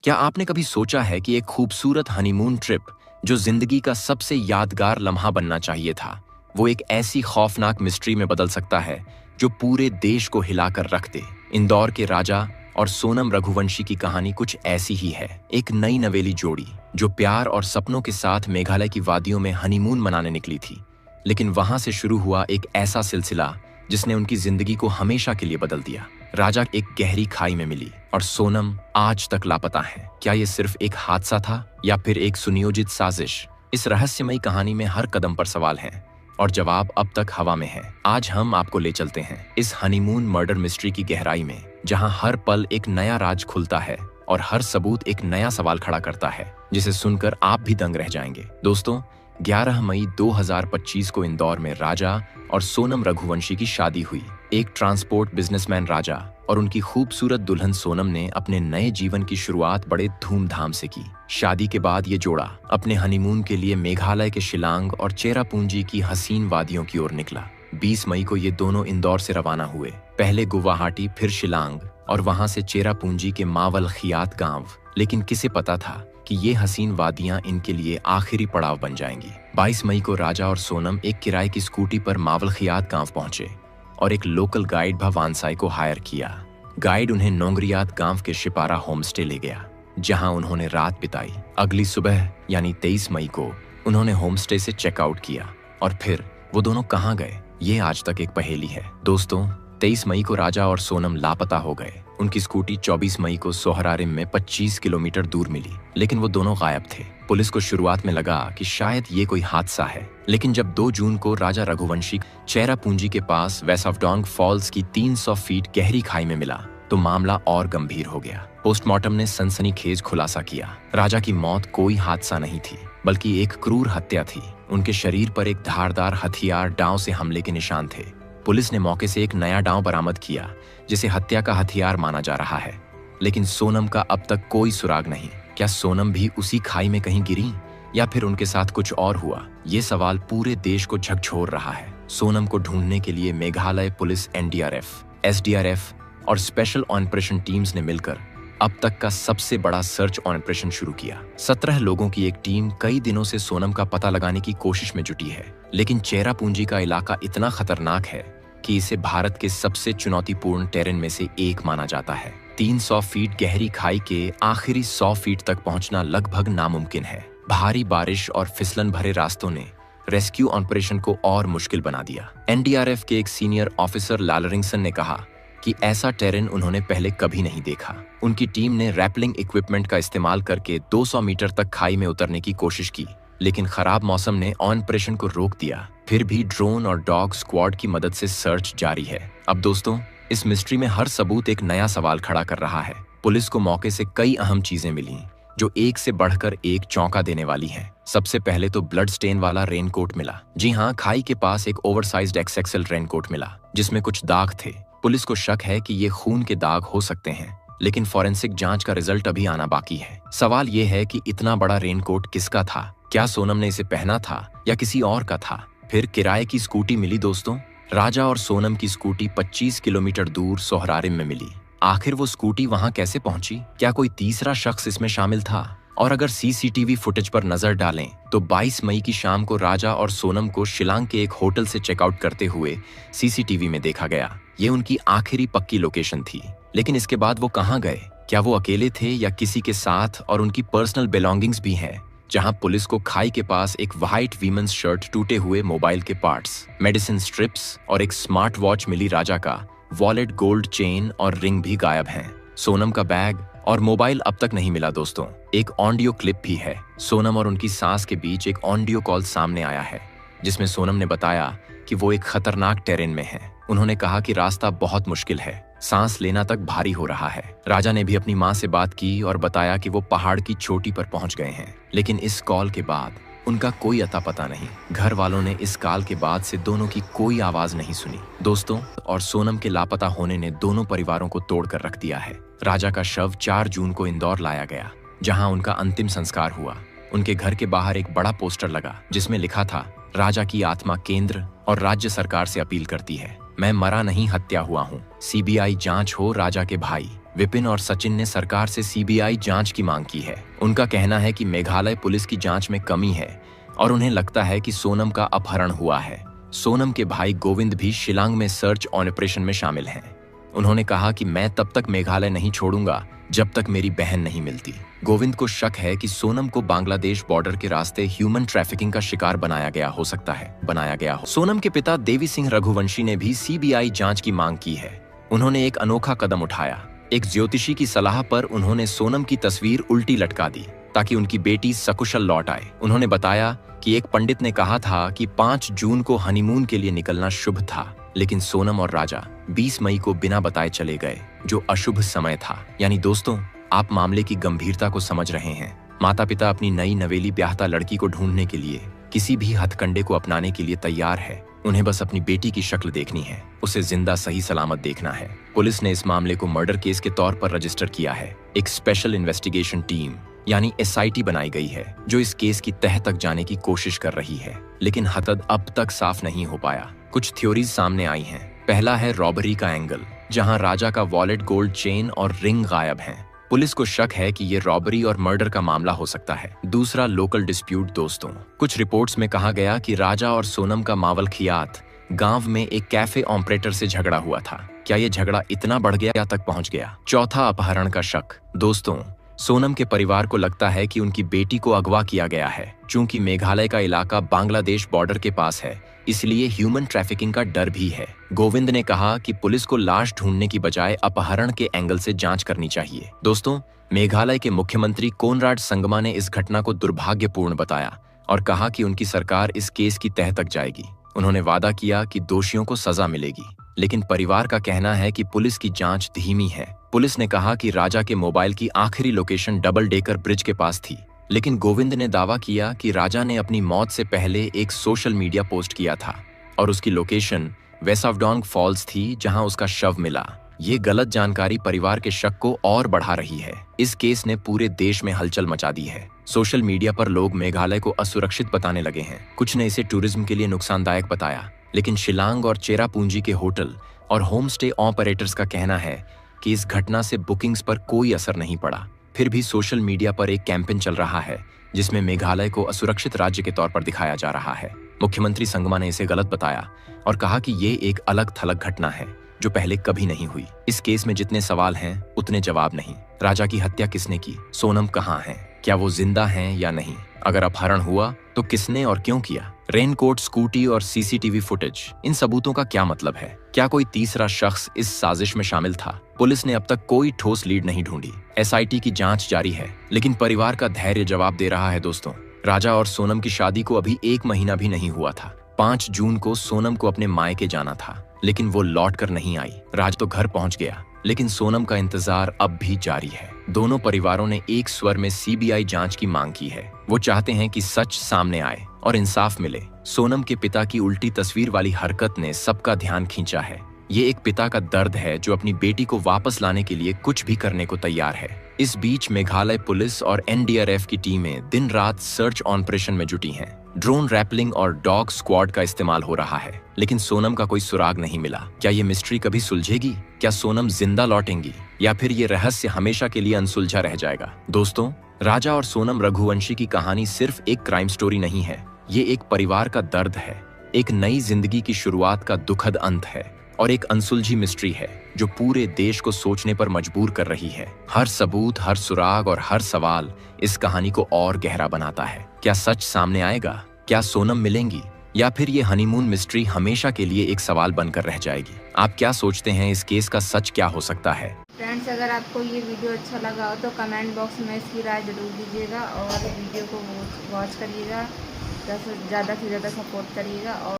क्या आपने कभी सोचा है कि एक खूबसूरत हनीमून ट्रिप जो जिंदगी का सबसे यादगार लम्हा बनना चाहिए था, वो एक ऐसी खौफनाक मिस्ट्री में बदल सकता है जो पूरे देश को हिलाकर रख दे। इंदौर के राजा और सोनम रघुवंशी की कहानी कुछ ऐसी ही है। एक नई नवेली जोड़ी जो प्यार और सपनों के साथ मेघालय की वादियों में हनीमून मनाने निकली थी, लेकिन वहां से शुरू हुआ एक ऐसा सिलसिला जिसने उनकी जिंदगी को हमेशा के लिए बदल दिया। राजा एक गहरी खाई में मिली और सोनम आज तक लापता है। क्या ये सिर्फ एक हादसा था या फिर एक सुनियोजित साजिश? इस रहस्यमयी कहानी में हर कदम पर सवाल हैं और जवाब अब तक हवा में है। आज हम आपको ले चलते हैं इस हनीमून मर्डर मिस्ट्री की गहराई में, जहां हर पल एक नया राज खुलता है और हर सबूत एक नया सवाल खड़ा करता है जिसे सुनकर आप भी दंग रह जाएंगे। दोस्तों, 11 मई 2025 को इंदौर में राजा और सोनम रघुवंशी की शादी हुई। एक ट्रांसपोर्ट बिजनेसमैन राजा और उनकी खूबसूरत दुल्हन सोनम ने अपने नए जीवन की शुरुआत बड़े धूमधाम से की। शादी के बाद ये जोड़ा अपने हनीमून के लिए मेघालय के शिलांग और चेरापूंजी की हसीन वादियों की ओर निकला। 20 मई को ये दोनों इंदौर से रवाना हुए, पहले गुवाहाटी फिर शिलांग और वहां से चेरापूंजी के मावल खियात गांव। लेकिन किसे पता था कि ये हसीन वादियां इनके लिए आखिरी पड़ाव बन जाएंगी। 22 मई को राजा और सोनम एक किराए की स्कूटी पर मावल खियात गांव पहुंचे और एक लोकल गाइड भवानसाई को हायर किया। गाइड उन्हें नोंगरियात गांव के शिपारा होमस्टे ले गया, जहां उन्होंने रात बिताई। अगली सुबह यानी 23 मई को उन्होंने होमस्टे से चेकआउट किया और फिर वो दोनों कहाँ गए, ये आज तक एक पहेली है। दोस्तों, 23 मई को राजा और सोनम लापता हो गए। उनकी स्कूटी 24 मई को सोहरारिम में 25 किलोमीटर दूर मिली, लेकिन वो दोनों गायब थे। पुलिस को शुरुआत में लगा कि शायद ये कोई हादसा है, लेकिन जब 2 जून को राजा रघुवंशी चेरापूंजी के पास वेसावडोंग फॉल्स की 300 फीट गहरी खाई में मिला तो मामला और गंभीर हो गया। पोस्टमार्टम ने सनसनीखेज खुलासा किया। राजा की मौत कोई हादसा नहीं थी, बल्कि एक क्रूर हत्या थी। उनके शरीर पर एक धारदार हथियार डांव से हमले के निशान थे। पुलिस ने मौके से एक नया डांव बरामद किया जिसे हत्या का हथियार माना जा रहा है, लेकिन सोनम का अब तक कोई सुराग नहीं। क्या सोनम भी उसी खाई में कहीं गिरी या फिर उनके साथ कुछ और हुआ? ये सवाल पूरे देश को झकझोर रहा है। सोनम को ढूंढने के लिए मेघालय पुलिस, NDRF, SDRF और स्पेशल ऑपरेशन टीम्स ने मिलकर अब तक का सबसे बड़ा सर्च ऑपरेशन शुरू किया। 17 लोगों की एक टीम कई दिनों से सोनम का पता लगाने की कोशिश में जुटी है, लेकिन चेरापूंजी का इलाका इतना खतरनाक है कि इसे भारत के सबसे चुनौतीपूर्ण टेरेन में से एक माना जाता है। 300 फीट गहरी खाई के आखिरी 100 फीट तक पहुंचना लगभग नामुमकिन है। भारी बारिश और फिसलन भरे रास्तों ने रेस्क्यू ऑपरेशन को और मुश्किल बना दिया। NDRF के एक सीनियर ऑफिसर लालरिंगसन ने कहा कि ऐसा टेरेन उन्होंने पहले कभी नहीं देखा। उनकी टीम ने रैपलिंग इक्विपमेंट का इस्तेमाल करके 200 मीटर तक खाई में उतरने की कोशिश की, लेकिन खराब मौसम ने ऑपरेशन को रोक दिया। फिर भी ड्रोन और डॉग स्क्वाड की मदद से सर्च जारी है। अब दोस्तों, इस मिस्ट्री में हर सबूत एक नया सवाल खड़ा कर रहा है। पुलिस को मौके से कई अहम चीजें मिली जो एक से बढ़कर एक चौंका देने वाली हैं। सबसे पहले तो ब्लड स्टेन वाला रेनकोट मिला। जी हाँ, खाई के पास एक ओवरसाइज्ड XXL रेनकोट मिला जिसमें कुछ दाग थे। पुलिस को शक है कि ये खून के दाग हो सकते हैं, लेकिन फॉरेंसिक जांच का रिजल्ट अभी आना बाकी है। सवाल ये है कि इतना बड़ा रेनकोट किसका था? क्या सोनम ने इसे पहना था या किसी और का था? फिर किराए की स्कूटी मिली। दोस्तों, राजा और सोनम की स्कूटी 25 किलोमीटर दूर सोहरारिम में मिली। आखिर वो स्कूटी वहां कैसे पहुंची? क्या कोई तीसरा शख्स इसमें शामिल था? और अगर CCTV फुटेज पर नजर डालें तो 22 मई की शाम को राजा और सोनम को शिलांग के एक होटल से चेकआउट करते हुए CCTV में देखा गया। ये उनकी आखिरी पक्की लोकेशन थी। लेकिन इसके बाद वो कहाँ गए? क्या वो अकेले थे या किसी के साथ? और उनकी पर्सनल बिलोंगिंग्स भी हैं, जहां पुलिस को खाई के पास एक व्हाइट वीमेंस शर्ट, टूटे हुए मोबाइल के पार्ट्स, मेडिसिन स्ट्रिप्स और एक स्मार्ट वॉच मिली। राजा का वॉलेट, गोल्ड चेन और रिंग भी गायब हैं। सोनम का बैग और मोबाइल अब तक नहीं मिला। दोस्तों, एक ऑडियो क्लिप भी है। सोनम और उनकी सास के बीच एक ऑडियो कॉल सामने आया है जिसमें सोनम ने बताया कि वो एक खतरनाक टेरेन में है। उन्होंने कहा कि रास्ता बहुत मुश्किल है, सांस लेना तक भारी हो रहा है। राजा ने भी अपनी माँ से बात की और बताया कि वो पहाड़ की चोटी पर पहुंच गए हैं, लेकिन इस कॉल के बाद उनका कोई अता पता नहीं। घर वालों ने इस कॉल के बाद से दोनों की कोई आवाज नहीं सुनी। दोस्तों, और सोनम के लापता होने ने दोनों परिवारों को तोड़कर रख दिया है। राजा का शव 4 जून को इंदौर लाया गया, जहां उनका अंतिम संस्कार हुआ। उनके घर के बाहर एक बड़ा पोस्टर लगा जिसमें लिखा था, राजा की आत्मा केंद्र और राज्य सरकार से अपील करती है, मैं मरा नहीं, हत्या हुआ हूँ। CBI जांच हो राजा के भाई। विपिन और सचिन ने सरकार से सीबीआई जांच की मांग की है। उनका कहना है कि मेघालय पुलिस की जांच में कमी है और उन्हें लगता है कि सोनम का अपहरण हुआ है। सोनम के भाई गोविंद भी शिलांग में सर्च ऑपरेशन में शामिल हैं। उन्होंने कहा कि मैं तब तक मेघालय नहीं छोड़ूंगा जब तक मेरी बहन नहीं मिलती। गोविंद को शक है कि सोनम को बांग्लादेश बॉर्डर के रास्ते ह्यूमन ट्रैफिकिंग का शिकार बनाया गया हो। सोनम के पिता देवी सिंह रघुवंशी ने भी सीबीआई जांच की मांग की है। उन्होंने एक अनोखा कदम उठाया। एक ज्योतिषी की सलाह पर उन्होंने सोनम की तस्वीर उल्टी लटका दी ताकि उनकी बेटी सकुशल लौट आए। उन्होंने बताया कि एक पंडित ने कहा था कि 5 जून को हनीमून के लिए निकलना शुभ था, लेकिन सोनम और राजा 20 मई को बिना बताए चले गए, जो अशुभ समय था। यानी दोस्तों, आप मामले की गंभीरता को समझ रहे हैं। माता पिता अपनी नई नवेली ब्याहता लड़की को ढूंढने के लिए किसी भी हथकंडे को अपनाने के लिए तैयार है। उन्हें बस अपनी बेटी की शक्ल देखनी है, उसे जिंदा सही सलामत देखना है। पुलिस ने इस मामले को मर्डर केस के तौर पर रजिस्टर किया है। एक स्पेशल इन्वेस्टिगेशन टीम यानी एसआईटी बनाई गई है जो इस केस की तह तक जाने की कोशिश कर रही है, लेकिन हद अब तक साफ नहीं हो पाया। कुछ थ्योरीज सामने आई हैं। पहला है रॉबरी का एंगल, जहां राजा का वॉलेट, गोल्ड चेन और रिंग गायब हैं। पुलिस को शक है कि ये रॉबरी और मर्डर का मामला हो सकता है। दूसरा, लोकल डिस्प्यूट दोस्तों। कुछ रिपोर्ट्स में कहा गया कि राजा और सोनम का मावलखियात गांव में एक कैफे ऑपरेटर से झगड़ा हुआ था। क्या ये झगड़ा इतना बढ़ गया तक पहुंच गया? चौथा, अपहरण का शक। दोस्तों, सोनम के परिवार को लगता है कि उनकी बेटी को अगवा किया गया है। चूंकि मेघालय का इलाका बांग्लादेश बॉर्डर के पास है, इसलिए ह्यूमन ट्रैफिकिंग का डर भी है। गोविंद ने कहा कि पुलिस को लाश ढूंढने की बजाय अपहरण के एंगल से जांच करनी चाहिए। दोस्तों, मेघालय के मुख्यमंत्री कोनराड संगमा ने इस घटना को दुर्भाग्यपूर्ण बताया और कहा कि उनकी सरकार इस केस की तह तक जाएगी। उन्होंने वादा किया कि दोषियों को सजा मिलेगी, लेकिन परिवार का कहना है कि पुलिस की जांच धीमी है। पुलिस ने कहा कि राजा के मोबाइल की आखिरी लोकेशन डबल डेकर ब्रिज के पास थी, लेकिन गोविंद ने दावा किया कि राजा ने अपनी मौत से पहले एक सोशल मीडिया पोस्ट किया था और उसकी लोकेशन वेसावडोंग फॉल्स थी, जहां उसका शव मिला। ये गलत जानकारी परिवार के शक को और बढ़ा रही है। इस केस ने पूरे देश में हलचल मचा दी है। सोशल मीडिया पर लोग मेघालय को असुरक्षित बताने लगे हैं। कुछ ने इसे टूरिज्म के लिए नुकसानदायक बताया, लेकिन शिलांग और चेरापूंजी के होटल और होम स्टे ऑपरेटर्स का कहना है कि इस घटना से बुकिंग्स पर कोई असर नहीं पड़ा। फिर भी सोशल मीडिया पर एक कैंपेन चल रहा है जिसमें मेघालय को असुरक्षित राज्य के तौर पर दिखाया जा रहा है। मुख्यमंत्री संगमा ने इसे गलत बताया और कहा कि ये एक अलग थलग घटना है जो पहले कभी नहीं हुई। इस केस में जितने सवाल हैं उतने जवाब नहीं। राजा की हत्या किसने की? सोनम कहाँ है? क्या वो जिंदा हैं या नहीं? अगर अपहरण हुआ तो किसने और क्यों किया? रेनकोट, स्कूटी और सीसीटीवी फुटेज, इन सबूतों का क्या मतलब है? क्या कोई तीसरा शख्स इस साजिश में शामिल था? पुलिस ने अब तक कोई ठोस लीड नहीं ढूंढी। एसआईटी की जांच जारी है, लेकिन परिवार का धैर्य जवाब दे रहा है। दोस्तों, राजा और सोनम की शादी को अभी 1 महीना भी नहीं हुआ था। 5 जून को सोनम को अपने मायके जाना था, लेकिन वो लौट कर नहीं आई। राज तो घर पहुंच गया, लेकिन सोनम का इंतजार अब भी जारी है। दोनों परिवारों ने एक स्वर में सीबीआई जांच की मांग की है। वो चाहते हैं कि सच सामने आए और इंसाफ मिले। सोनम के पिता की उल्टी तस्वीर वाली हरकत ने सबका ध्यान खींचा है। ये एक पिता का दर्द है जो अपनी बेटी को वापस लाने के लिए कुछ भी करने को तैयार है। इस बीच मेघालय पुलिस और एनडीआरएफ की टीमें दिन रात सर्च ऑपरेशन में जुटी हैं। ड्रोन रैपलिंग और डॉग स्क्वाड का इस्तेमाल हो रहा है, लेकिन सोनम का कोई सुराग नहीं मिला। क्या ये मिस्ट्री कभी सुलझेगी? क्या सोनम जिंदा लौटेंगी या फिर ये रहस्य हमेशा के लिए अनसुलझा रह जाएगा? दोस्तों, राजा और सोनम रघुवंशी की कहानी सिर्फ एक क्राइम स्टोरी नहीं है। ये एक परिवार का दर्द है, एक नई जिंदगी की शुरुआत का दुखद अंत है और एक अनसुलझी मिस्ट्री है जो पूरे देश को सोचने पर मजबूर कर रही है। हर सबूत, हर सुराग और हर सवाल इस कहानी को और गहरा बनाता है। क्या सच सामने आएगा? क्या सोनम मिलेंगी या फिर ये हनीमून मिस्ट्री हमेशा के लिए एक सवाल बनकर रह जाएगी? आप क्या सोचते हैं, इस केस का सच क्या हो सकता है? फ्रेंड्स, अगर आपको ये वीडियो अच्छा लगा हो तो कमेंट बॉक्स में इसकी राय जरूर दीजिएगा और वीडियो को वॉच करिएगा, ज़्यादा से ज़्यादा सपोर्ट करिएगा। और